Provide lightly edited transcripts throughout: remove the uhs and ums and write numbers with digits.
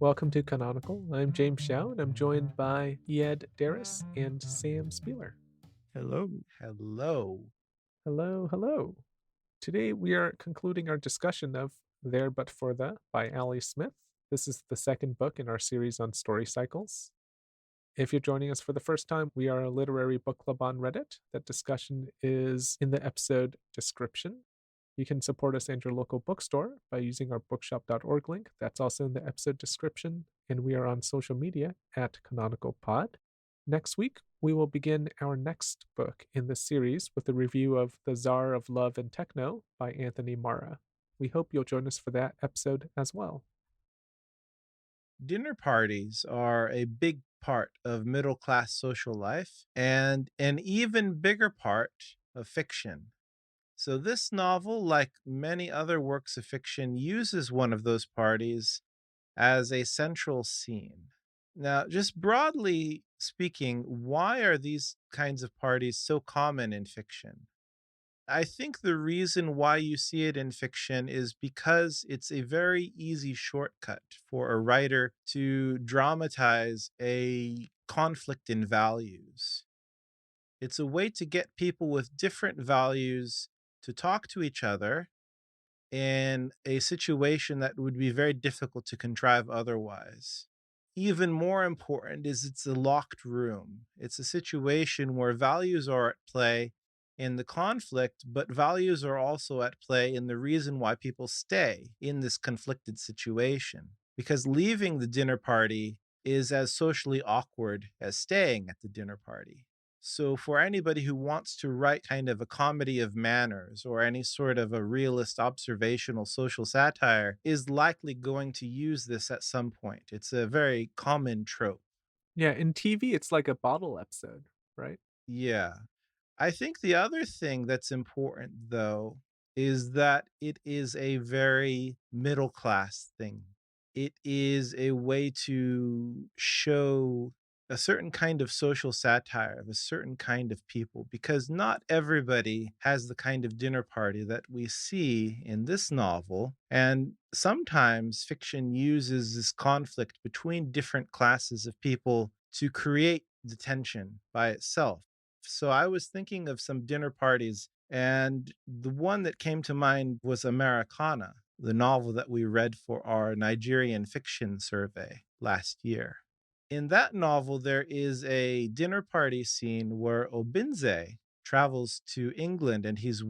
Welcome to Canonical. I'm James Xiao, and I'm joined by Ed Darris and Sam Spieler. Hello. Hello. Hello, hello. Today we are concluding our discussion of There But For The by Ali Smith. This is the second book in our series on story cycles. If you're joining us for the first time, we are a literary book club on Reddit. That discussion is in the episode description. You can support us and your local bookstore by using our bookshop.org link. That's also in the episode description. And we are on social media at Canonical Pod. Next week, we will begin our next book in the series with a review of The Tsar of Love and Techno by Anthony Marra. We hope you'll join us for that episode as well. Dinner parties are a big part of middle class social life and an even bigger part of fiction. So, this novel, like many other works of fiction, uses one of those parties as a central scene. Now, just broadly speaking, why are these kinds of parties so common in fiction? I think the reason why you see it in fiction is because it's a very easy shortcut for a writer to dramatize a conflict in values. It's a way to get people with different values to talk to each other in a situation that would be very difficult to contrive otherwise. Even more important is it's a locked room. It's a situation where values are at play in the conflict, but values are also at play in the reason why people stay in this conflicted situation. Because leaving the dinner party is as socially awkward as staying at the dinner party. So, for anybody who wants to write kind of a comedy of manners or any sort of a realist observational social satire, is likely going to use this at some point. It's a very common trope. Yeah, in TV, it's like a bottle episode, right? Yeah. I think the other thing that's important, though, is that it is a very middle class thing. It is a way to show a certain kind of social satire of a certain kind of people, because not everybody has the kind of dinner party that we see in this novel. And sometimes fiction uses this conflict between different classes of people to create the tension by itself. So I was thinking of some dinner parties, and the one that came to mind was Americana, the novel that we read for our Nigerian fiction survey last year. In that novel, there is a dinner party scene where Obinze travels to England and he's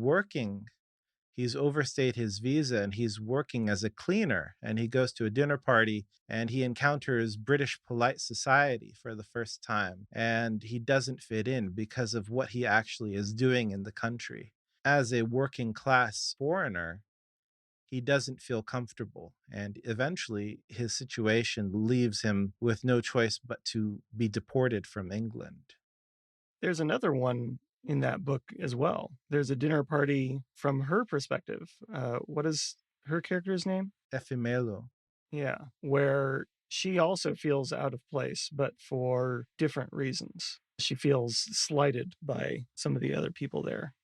overstayed his visa and he's working as a cleaner, and he goes to a dinner party and he encounters British polite society for the first time, and he doesn't fit in because of what he actually is doing in the country. As a working class foreigner, he doesn't feel comfortable, and eventually his situation leaves him with no choice but to be deported from England. There's another one in that book as well. There's a dinner party from her perspective. What is her character's name? Efimelo. Yeah, where she also feels out of place, but for different reasons. She feels slighted by some of the other people there.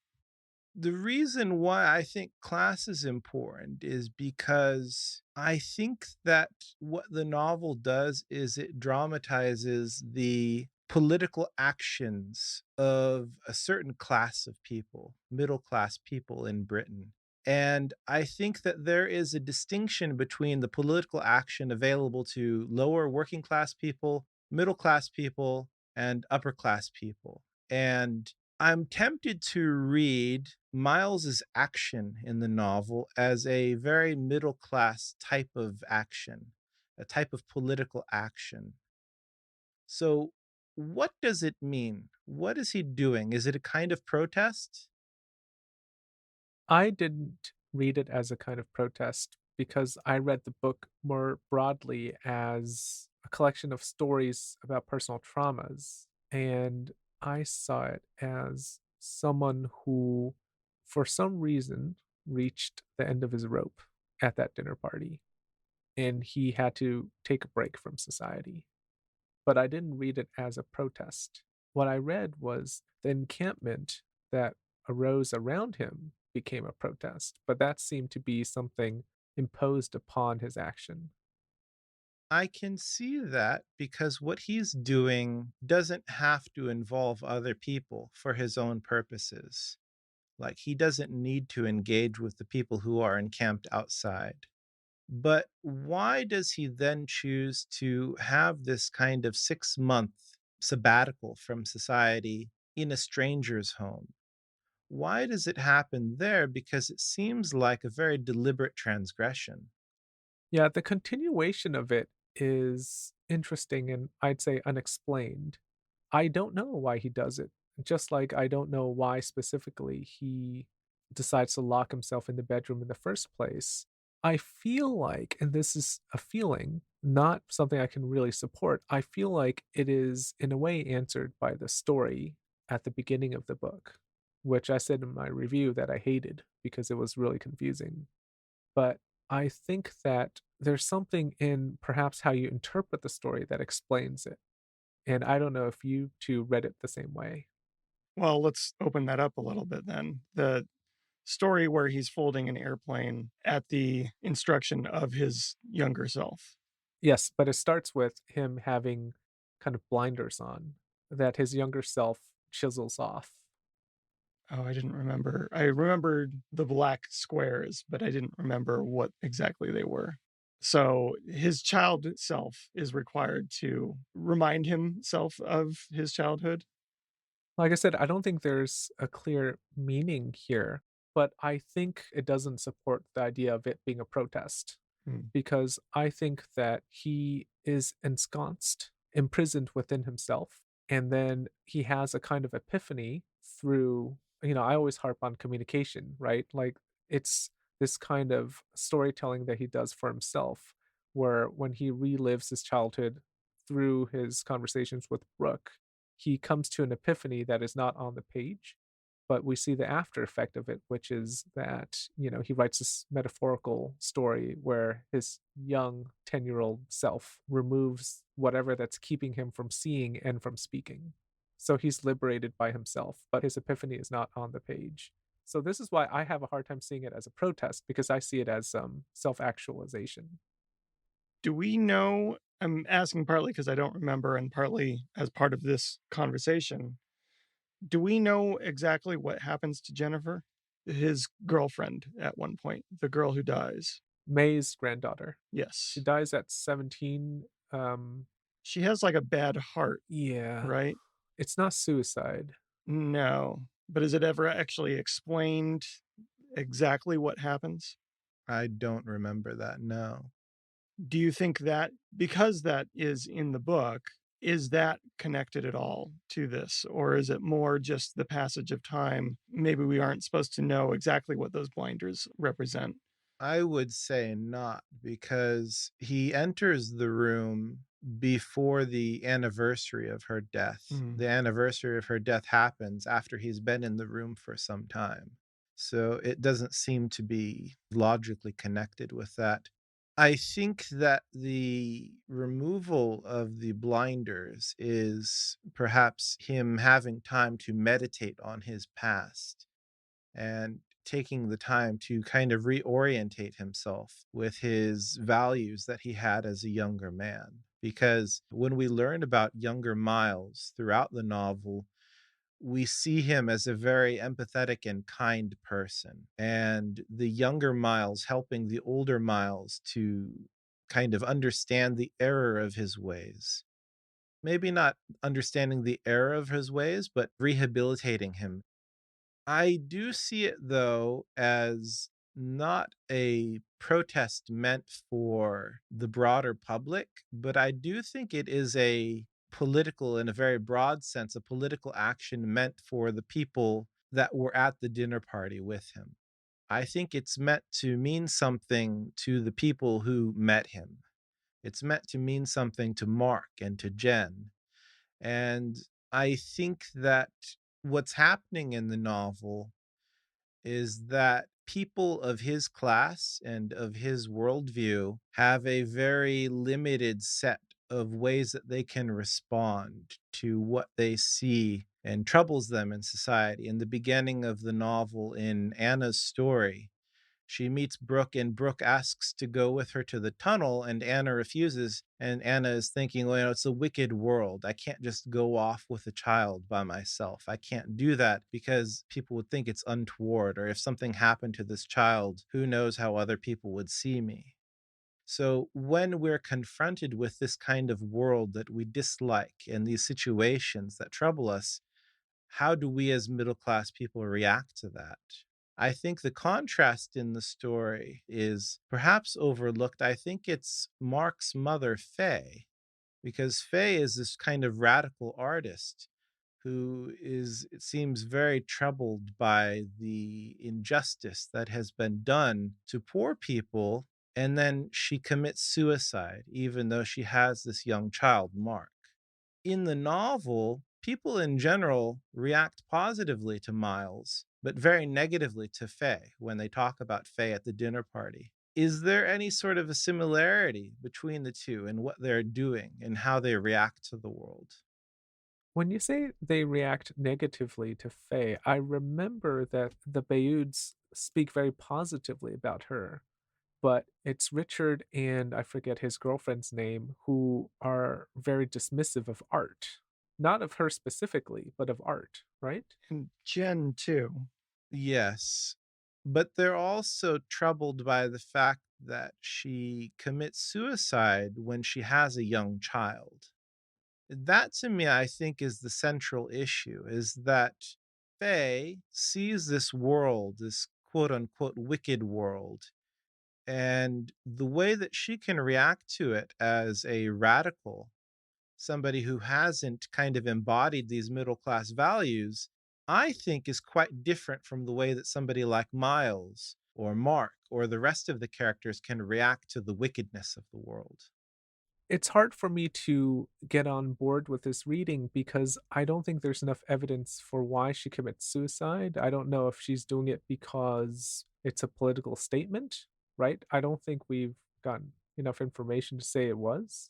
The reason why I think class is important is because I think that what the novel does is it dramatizes the political actions of a certain class of people, middle class people in Britain. And I think that there is a distinction between the political action available to lower working class people, middle class people, and upper class people. And I'm tempted to read Miles's action in the novel as a very middle class type of action, a type of political action. So, what does it mean? What is he doing? Is it a kind of protest? I didn't read it as a kind of protest because I read the book more broadly as a collection of stories about personal traumas. And I saw it as someone who, for some reason, reached the end of his rope at that dinner party and he had to take a break from society. But I didn't read it as a protest. What I read was the encampment that arose around him became a protest, but that seemed to be something imposed upon his action. I can see that because what he's doing doesn't have to involve other people for his own purposes. Like, he doesn't need to engage with the people who are encamped outside. But why does he then choose to have this kind of 6-month sabbatical from society in a stranger's home? Why does it happen there? Because it seems like a very deliberate transgression. Yeah, the continuation of it is interesting and I'd say unexplained. I don't know why he does it. Just like I don't know why specifically he decides to lock himself in the bedroom in the first place. I feel like, and this is a feeling, not something I can really support, I feel like it is in a way answered by the story at the beginning of the book, which I said in my review that I hated because it was really confusing. But I think that there's something in perhaps how you interpret the story that explains it. And I don't know if you 2 read it the same way. Well, let's open that up a little bit then. The story where he's folding an airplane at the instruction of his younger self. Yes, but it starts with him having kind of blinders on that his younger self chisels off. Oh, I didn't remember. I remembered the black squares, but I didn't remember what exactly they were. So his child self is required to remind himself of his childhood. Like I said, I don't think there's a clear meaning here, but I think it doesn't support the idea of it being a protest. Hmm. Because I think that he is ensconced, imprisoned within himself, and then he has a kind of epiphany through I always harp on communication, right? Like, it's this kind of storytelling that he does for himself, where when he relives his childhood through his conversations with Brooke, he comes to an epiphany that is not on the page, but we see the after effect of it, which is that, he writes this metaphorical story where his young 10-year-old self removes whatever that's keeping him from seeing and from speaking. So he's liberated by himself, but his epiphany is not on the page. So this is why I have a hard time seeing it as a protest because I see it as self-actualization. Do we know? I'm asking partly because I don't remember, and partly as part of this conversation. Do we know exactly what happens to Jennifer, his girlfriend, at one point, the girl who dies? May's granddaughter. She Yes. dies at 17. She has like a bad heart, Yeah, right? it's not suicide. No. But is it ever actually explained exactly what happens? I don't remember that, no. Do you think that because that is in the book, is that connected at all to this? Or is it more just the passage of time? Maybe we aren't supposed to know exactly what those blinders represent. I would say not, because he enters the room before the anniversary of her death. Mm. The anniversary of her death happens after he's been in the room for some time. So it doesn't seem to be logically connected with that. I think that the removal of the blinders is perhaps him having time to meditate on his past and taking the time to kind of reorientate himself with his values that he had as a younger man. Because when we learn about younger Miles throughout the novel, we see him as a very empathetic and kind person. And the younger Miles helping the older Miles to kind of understand the error of his ways. Maybe not understanding the error of his ways, but rehabilitating him. I do see it though as not a protest meant for the broader public, but I do think it is a political, in a very broad sense, a political action meant for the people that were at the dinner party with him. I think it's meant to mean something to the people who met him. It's meant to mean something to Mark and to Jen. And I think that what's happening in the novel is that people of his class and of his worldview have a very limited set of ways that they can respond to what they see and troubles them in society. In the beginning of the novel, in Anna's story, She meets Brooke, and Brooke asks to go with her to the tunnel, and Anna refuses. And Anna is thinking, well, it's a wicked world. I can't just go off with a child by myself. I can't do that because people would think it's untoward. Or if something happened to this child, who knows how other people would see me. So, when we're confronted with this kind of world that we dislike and these situations that trouble us, how do we as middle class people react to that? I think the contrast in the story is perhaps overlooked. I think it's Mark's mother, Faye, because Faye is this kind of radical artist who is, it seems, very troubled by the injustice that has been done to poor people. And then she commits suicide, even though she has this young child, Mark. In the novel, people in general react positively to Miles, but very negatively to Faye when they talk about Faye at the dinner party. Is there any sort of a similarity between the two and what they're doing and how they react to the world? When you say they react negatively to Faye, I remember that the Bayouds speak very positively about her, but it's Richard and I forget his girlfriend's name who are very dismissive of art. Not of her specifically, but of art, right? And Jen too. Yes. But they're also troubled by the fact that she commits suicide when she has a young child. That to me, I think, is the central issue is that Faye sees this world, this quote unquote wicked world, and the way that she can react to it as a radical, somebody who hasn't kind of embodied these middle class values, I think is quite different from the way that somebody like Miles or Mark or the rest of the characters can react to the wickedness of the world. It's hard for me to get on board with this reading because I don't think there's enough evidence for why she commits suicide. I don't know if she's doing it because it's a political statement, right? I don't think we've gotten enough information to say it was.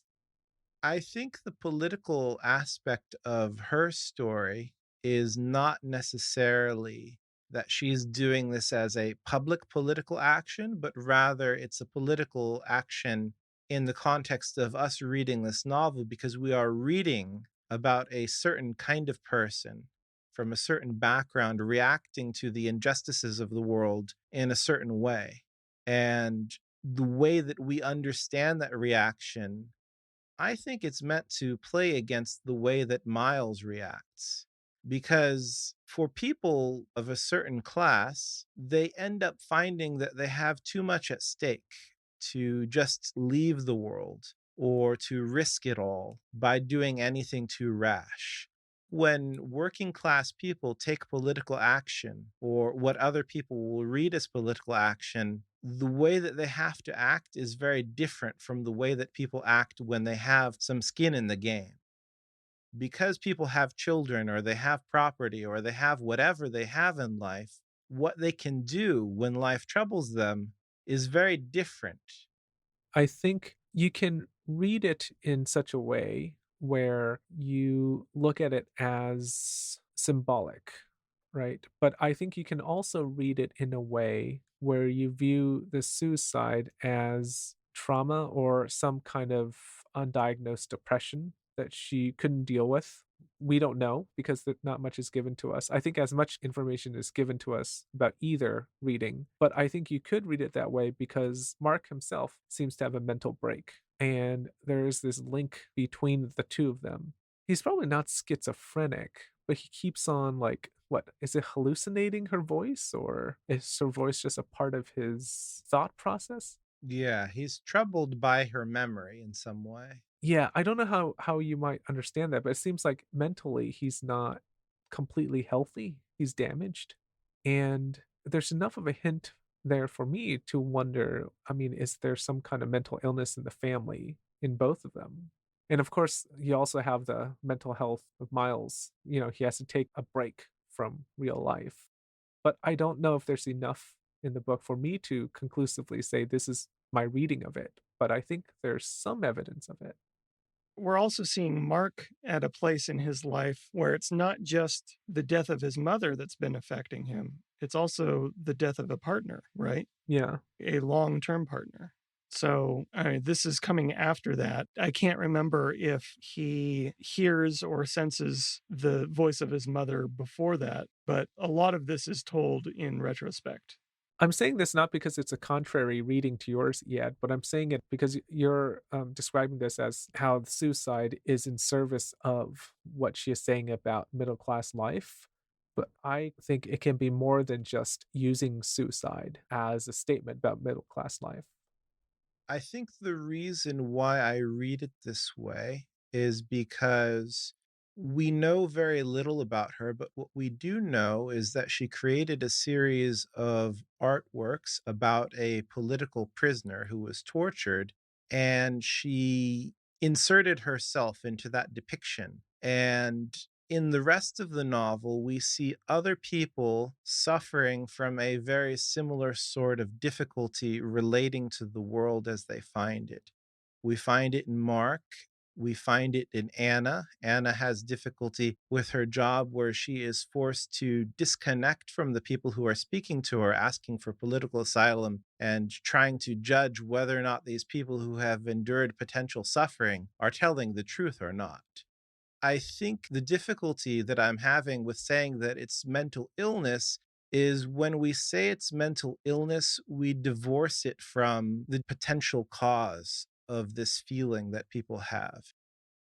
I think the political aspect of her story is not necessarily that she's doing this as a public political action, but rather it's a political action in the context of us reading this novel because we are reading about a certain kind of person from a certain background reacting to the injustices of the world in a certain way. And the way that we understand that reaction, I think it's meant to play against the way that Miles reacts. Because for people of a certain class, they end up finding that they have too much at stake to just leave the world or to risk it all by doing anything too rash. When working class people take political action or what other people will read as political action, the way that they have to act is very different from the way that people act when they have some skin in the game. Because people have children or they have property or they have whatever they have in life, what they can do when life troubles them is very different. I think you can read it in such a way where you look at it as symbolic, right? But I think you can also read it in a way where you view the suicide as trauma or some kind of undiagnosed depression that she couldn't deal with. We don't know because not much is given to us. I think as much information is given to us about either reading, but I think you could read it that way because Mark himself seems to have a mental break, and there's this link between the two of them. He's probably not schizophrenic, but he keeps on like what is it hallucinating her voice or is her voice just a part of his thought process? Yeah, he's troubled by her memory in some way. Yeah, I don't know how you might understand that, but it seems like mentally he's not completely healthy. He's damaged. And there's enough of a hint there for me to wonder, I mean, is there some kind of mental illness in the family in both of them? And of course, you also have the mental health of Miles. You know, he has to take a break from real life. But I don't know if there's enough in the book for me to conclusively say this is my reading of it. But I think there's some evidence of it. we're also seeing Mark at a place in his life where it's not just the death of his mother that's been affecting him, it's also the death of a partner, right? Yeah. A long-term partner. So, this is coming after that. I can't remember if he hears or senses the voice of his mother before that, but a lot of this is told in retrospect. I'm saying this not because it's a contrary reading to yours yet, but I'm saying it because you're describing this as how the suicide is in service of what she is saying about middle class life. But I think it can be more than just using suicide as a statement about middle class life. I think the reason why I read it this way is because we know very little about her, but what we do know is that she created a series of artworks about a political prisoner who was tortured, and she inserted herself into that depiction. And in the rest of the novel, we see other people suffering from a very similar sort of difficulty relating to the world as they find it. We find it in Mark. We find it in Anna. Anna has difficulty with her job where she is forced to disconnect from the people who are speaking to her, asking for political asylum, and trying to judge whether or not these people who have endured potential suffering are telling the truth or not. I think the difficulty that I'm having with saying that it's mental illness is when we say it's mental illness, we divorce it from the potential cause of this feeling that people have.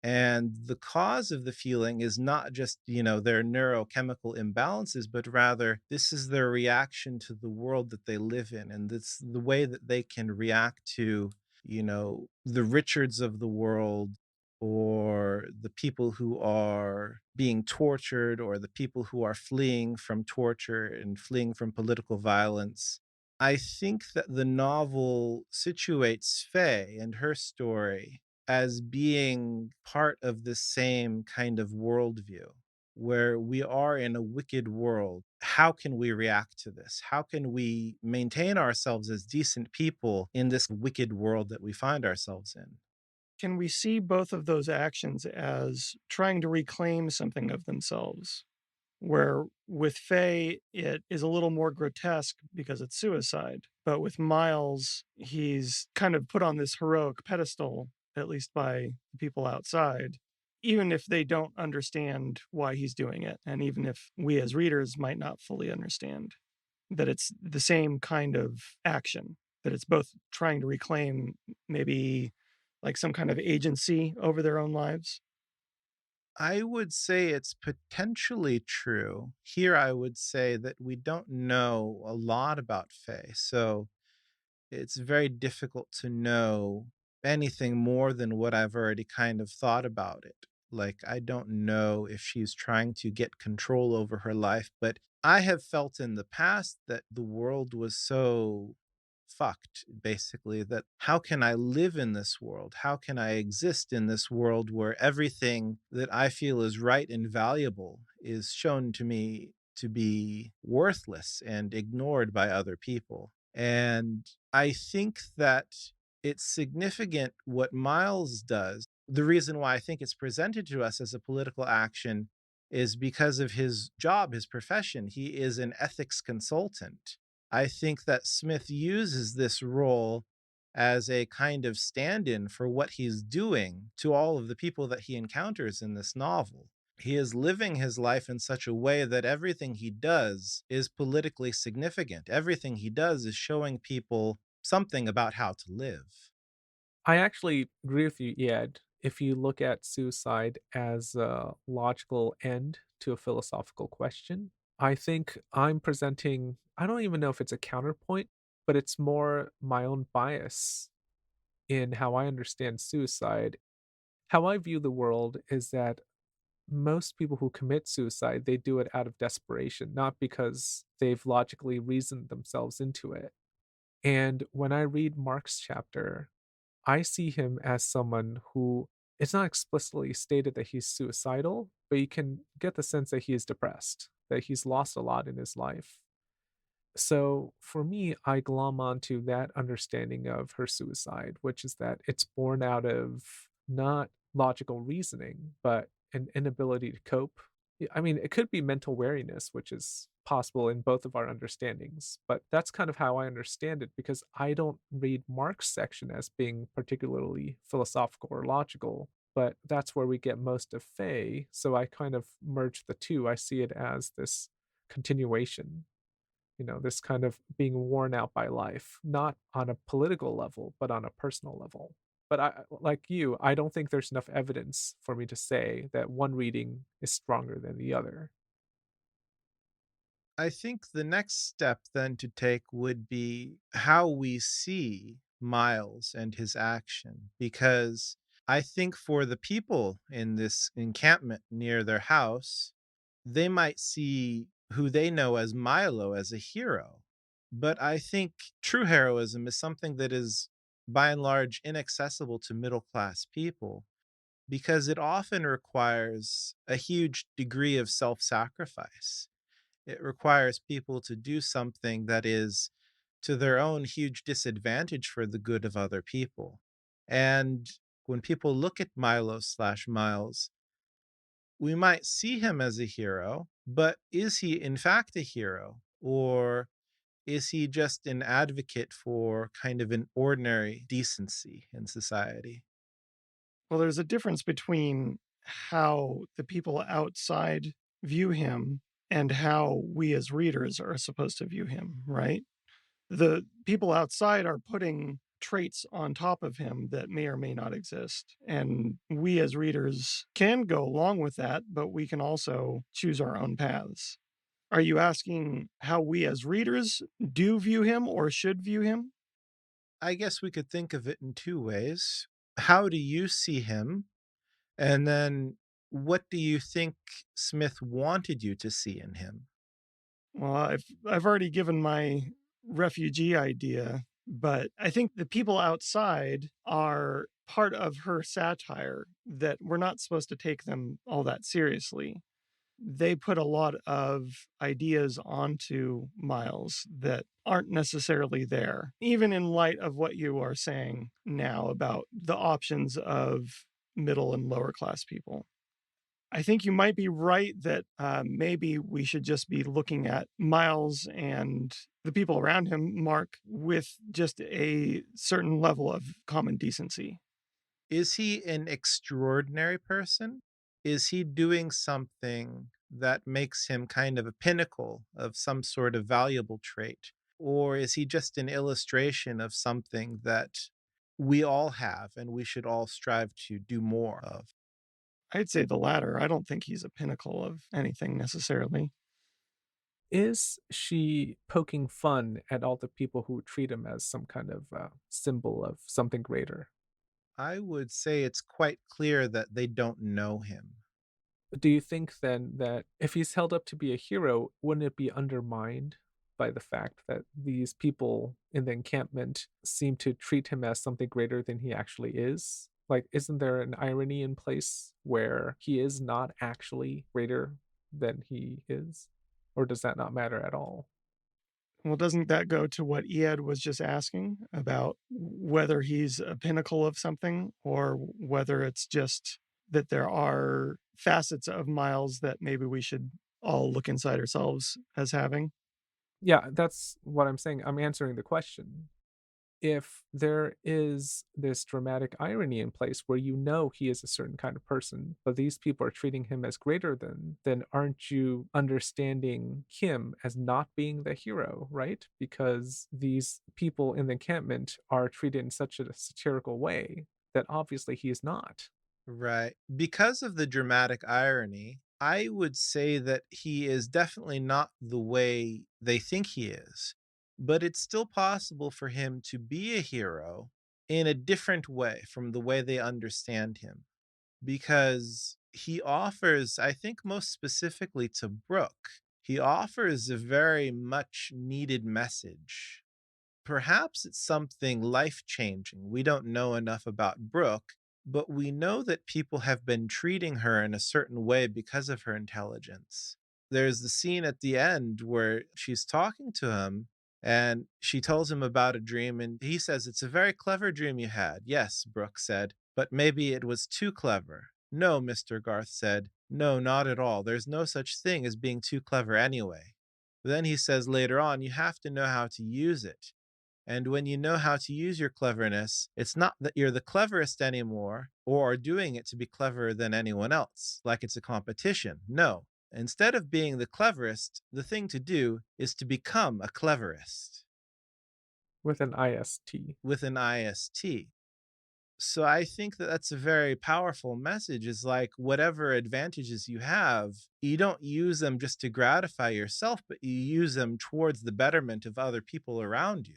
And the cause of the feeling is not just, their neurochemical imbalances, but rather this is their reaction to the world that they live in. And it's the way that they can react to, the Richards of the world, or the people who are being tortured, or the people who are fleeing from torture and fleeing from political violence. I think that the novel situates Faye and her story as being part of the same kind of worldview where we are in a wicked world. How can we react to this? How can we maintain ourselves as decent people in this wicked world that we find ourselves in? Can we see both of those actions as trying to reclaim something of themselves? Where with Faye, it is a little more grotesque because it's suicide. But with Miles, he's kind of put on this heroic pedestal, at least by the people outside, even if they don't understand why he's doing it. And even if we as readers might not fully understand that it's the same kind of action, that it's both trying to reclaim maybe like some kind of agency over their own lives. I would say it's potentially true. Here, I would say that we don't know a lot about Faye. So it's very difficult to know anything more than what I've already kind of thought about it. Like, I don't know if she's trying to get control over her life, but I have felt in the past that the world was so fucked, basically, that how can I live in this world? How can I exist in this world where everything that I feel is right and valuable is shown to me to be worthless and ignored by other people? And I think that it's significant what Miles does. The reason why I think it's presented to us as a political action is because of his job, his profession. He is an ethics consultant. I think that Smith uses this role as a kind of stand in for what he's doing to all of the people that he encounters in this novel. He is living his life in such a way that everything he does is politically significant. Everything he does is showing people something about how to live. I actually agree with you, Ed. If you look at suicide as a logical end to a philosophical question, I think I'm presenting, I don't even know if it's a counterpoint, but it's more my own bias in how I understand suicide. How I view the world is that most people who commit suicide, they do it out of desperation, not because they've logically reasoned themselves into it. And when I read Mark's chapter, I see him as someone who it's not explicitly stated that he's suicidal, but you can get the sense that he is depressed, that he's lost a lot in his life. So for me, I glom onto that understanding of her suicide, which is that it's born out of not logical reasoning, but an inability to cope. I mean, it could be mental wariness, which is possible in both of our understandings, but that's kind of how I understand it because I don't read Mark's section as being particularly philosophical or logical, but that's where we get most of Faye. So I kind of merge the two. I see it as this continuation, this kind of being worn out by life, not on a political level, but on a personal level. But like you, I don't think there's enough evidence for me to say that one reading is stronger than the other. I think the next step then to take would be how we see Miles and his action, because I think for the people in this encampment near their house, they might see who they know as Milo as a hero. But I think true heroism is something that is by and large inaccessible to middle class people because it often requires a huge degree of self sacrifice. It requires people to do something that is to their own huge disadvantage for the good of other people. And when people look at Milo slash Miles, we might see him as a hero, but is he in fact a hero? Or is he just an advocate for kind of an ordinary decency in society? Well, there's a difference between how the people outside view him and how we as readers are supposed to view him, right? The people outside are putting traits on top of him that may or may not exist. And we as readers can go along with that, but we can also choose our own paths. Are you asking how we as readers do view him or should view him? I guess we could think of it in two ways. How do you see him? And then what do you think Smith wanted you to see in him? Well, I've already given my refugee idea, but I think the people outside are part of her satire that we're not supposed to take them all that seriously. They put a lot of ideas onto Miles that aren't necessarily there, even in light of what you are saying now about the options of middle and lower class people. I think you might be right that maybe we should just be looking at Miles and the people around him, Mark, with just a certain level of common decency. Is he an extraordinary person? Is he doing something that makes him kind of a pinnacle of some sort of valuable trait? Or is he just an illustration of something that we all have and we should all strive to do more of? I'd say the latter. I don't think he's a pinnacle of anything necessarily. Is she poking fun at all the people who treat him as some kind of symbol of something greater? I would say it's quite clear that they don't know him. Do you think then that if he's held up to be a hero, wouldn't it be undermined by the fact that these people in the encampment seem to treat him as something greater than he actually is? Like, isn't there an irony in place where he is not actually greater than he is? Or does that not matter at all? Well, doesn't that go to what Ed was just asking about whether he's a pinnacle of something or whether it's just that there are facets of Miles that maybe we should all look inside ourselves as having? Yeah, that's what I'm saying. I'm answering the question. If there is this dramatic irony in place where he is a certain kind of person, but these people are treating him as greater than, then aren't you understanding him as not being the hero, right? Because these people in the encampment are treated in such a satirical way that obviously he is not. Right. Because of the dramatic irony, I would say that he is definitely not the way they think he is. But it's still possible for him to be a hero in a different way from the way they understand him. Because he offers, I think most specifically to Brooke, he offers a very much needed message. Perhaps it's something life changing. We don't know enough about Brooke, but we know that people have been treating her in a certain way because of her intelligence. There's the scene at the end where she's talking to him and she tells him about a dream, and he says, "It's a very clever dream you had." "Yes," Brooke said. But maybe it was too clever. No, Mr. Garth said. No, not at all. There's no such thing as being too clever anyway. Then he says later on, you have to know how to use it. And when you know how to use your cleverness, it's not that you're the cleverest anymore or are doing it to be cleverer than anyone else, like it's a competition. No. Instead of being the cleverest, the thing to do is to become a cleverest With an IST. with an IST. So I think that that's a very powerful message is like whatever advantages you have, you don't use them just to gratify yourself, but you use them towards the betterment of other people around you.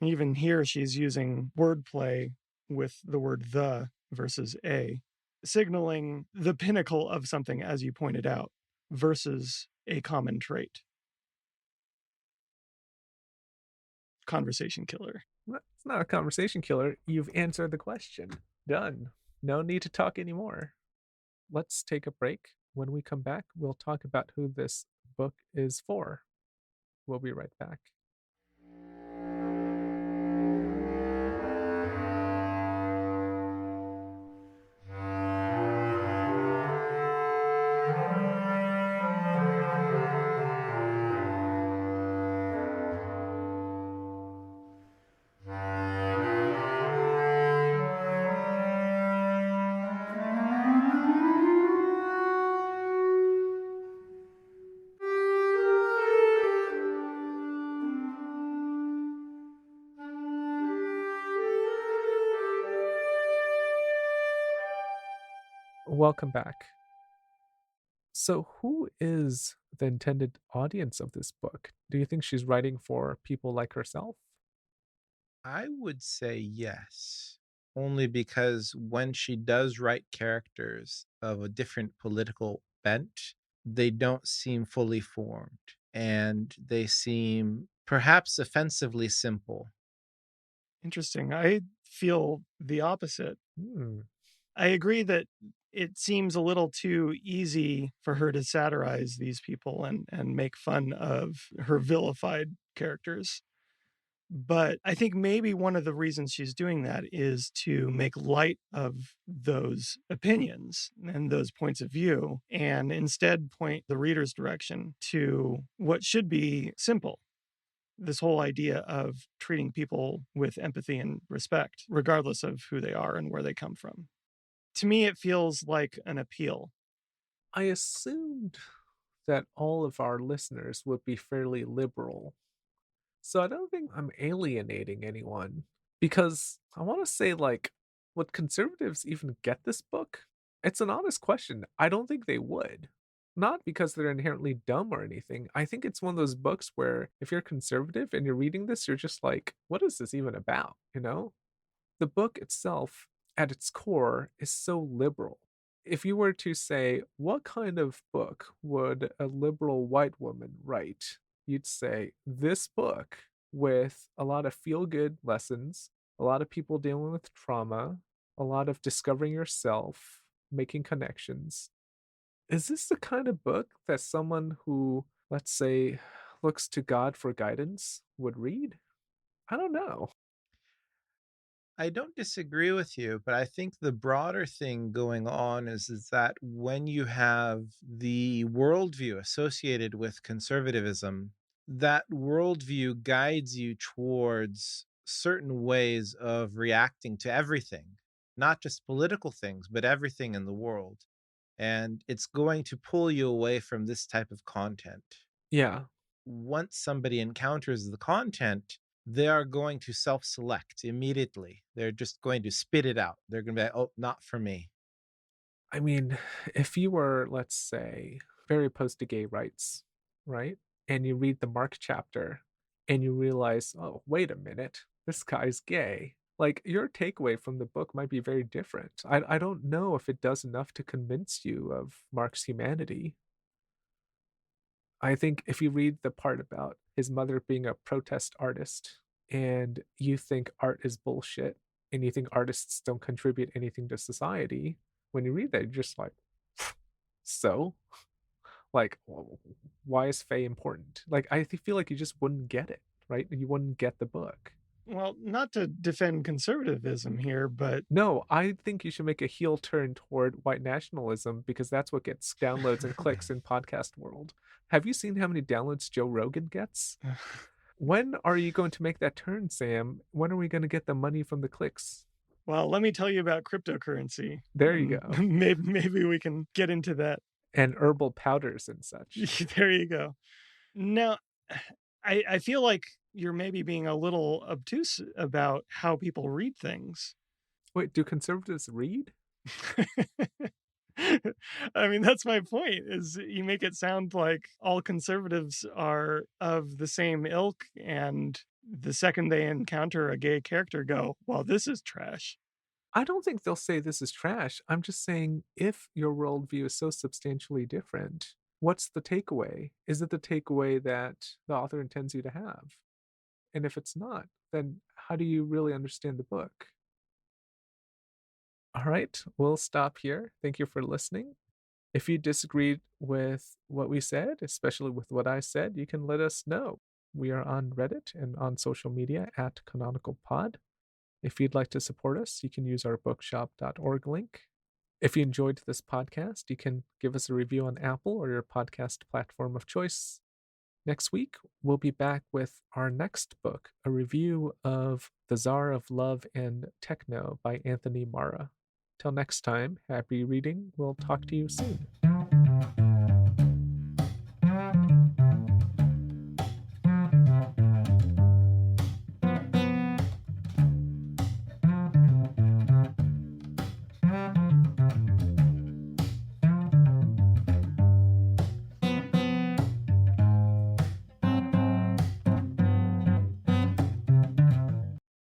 Even here, she's using wordplay with the word the versus a, signaling the pinnacle of something, as you pointed out, versus a common trait. Conversation killer. It's not a conversation killer. You've answered the question. Done. No need to talk anymore. Let's take a break. When we come back, we'll talk about who this book is for. We'll be right back. Welcome back. So, who is the intended audience of this book? Do you think she's writing for people like herself? I would say yes, only because when she does write characters of a different political bent, they don't seem fully formed and they seem perhaps offensively simple. Interesting. I feel the opposite. Hmm. I agree that it seems a little too easy for her to satirize these people and make fun of her vilified characters. But I think maybe one of the reasons she's doing that is to make light of those opinions and those points of view, and instead point the reader's direction to what should be simple. This whole idea of treating people with empathy and respect, regardless of who they are and where they come from. To me, it feels like an appeal. I assumed that all of our listeners would be fairly liberal. So I don't think I'm alienating anyone because I want to say, like, would conservatives even get this book? It's an honest question. I don't think they would. Not because they're inherently dumb or anything. I think it's one of those books where if you're conservative and you're reading this, you're just like, what is this even about? You know? The book itself, at its core, is so liberal. If you were to say, what kind of book would a liberal white woman write? You'd say, this book with a lot of feel good lessons, a lot of people dealing with trauma, a lot of discovering yourself, making connections. Is this the kind of book that someone who, let's say, looks to God for guidance would read? I don't know. I don't disagree with you, but I think the broader thing going on is that when you have the worldview associated with conservatism, that worldview guides you towards certain ways of reacting to everything, not just political things, but everything in the world. And it's going to pull you away from this type of content. Yeah, Once somebody encounters the content, they are going to self select immediately. They're just going to spit it out. They're going to be like, oh, not for me. I mean, if you were, let's say, very opposed to gay rights, right? And you read the Mark chapter and you realize, oh, wait a minute, this guy's gay. Like, your takeaway from the book might be very different. I don't know if it does enough to convince you of Mark's humanity. I think if you read the part about his mother being a protest artist and you think art is bullshit and you think artists don't contribute anything to society, when you read that, you're just like, so? Like, why is Faye important? Like, I feel like you just wouldn't get it, right? You wouldn't get the book. Well, not to defend conservatism here, but No, I think you should make a heel turn toward white nationalism because that's what gets downloads and clicks in podcast world. Have you seen how many downloads Joe Rogan gets? When are you going to make that turn, Sam? When are we going to get the money from the clicks? well, let me tell you about cryptocurrency, There you and go. maybe we can get into that. And herbal powders and such. There you go. Now, I feel like you're maybe being a little obtuse about how people read things. Wait, do conservatives read? I mean, that's my point, is you make it sound like all conservatives are of the same ilk, and the second they encounter a gay character go, "Well, this is trash." I don't think they'll say this is trash. I'm just saying if your worldview is so substantially different, what's the takeaway? Is it the takeaway that the author intends you to have? And if it's not, then how do you really understand the book? All right, we'll stop here. Thank you for listening. If you disagreed with what we said, especially with what I said, you can let us know. We are on Reddit and on social media at Canonical Pod. If you'd like to support us, you can use our bookshop.org link. If you enjoyed this podcast, you can give us a review on Apple or your podcast platform of choice. Next week, we'll be back with our next book, a review of The Tsar of Love and Techno by Anthony Marra. Till next time, happy reading. We'll talk to you soon.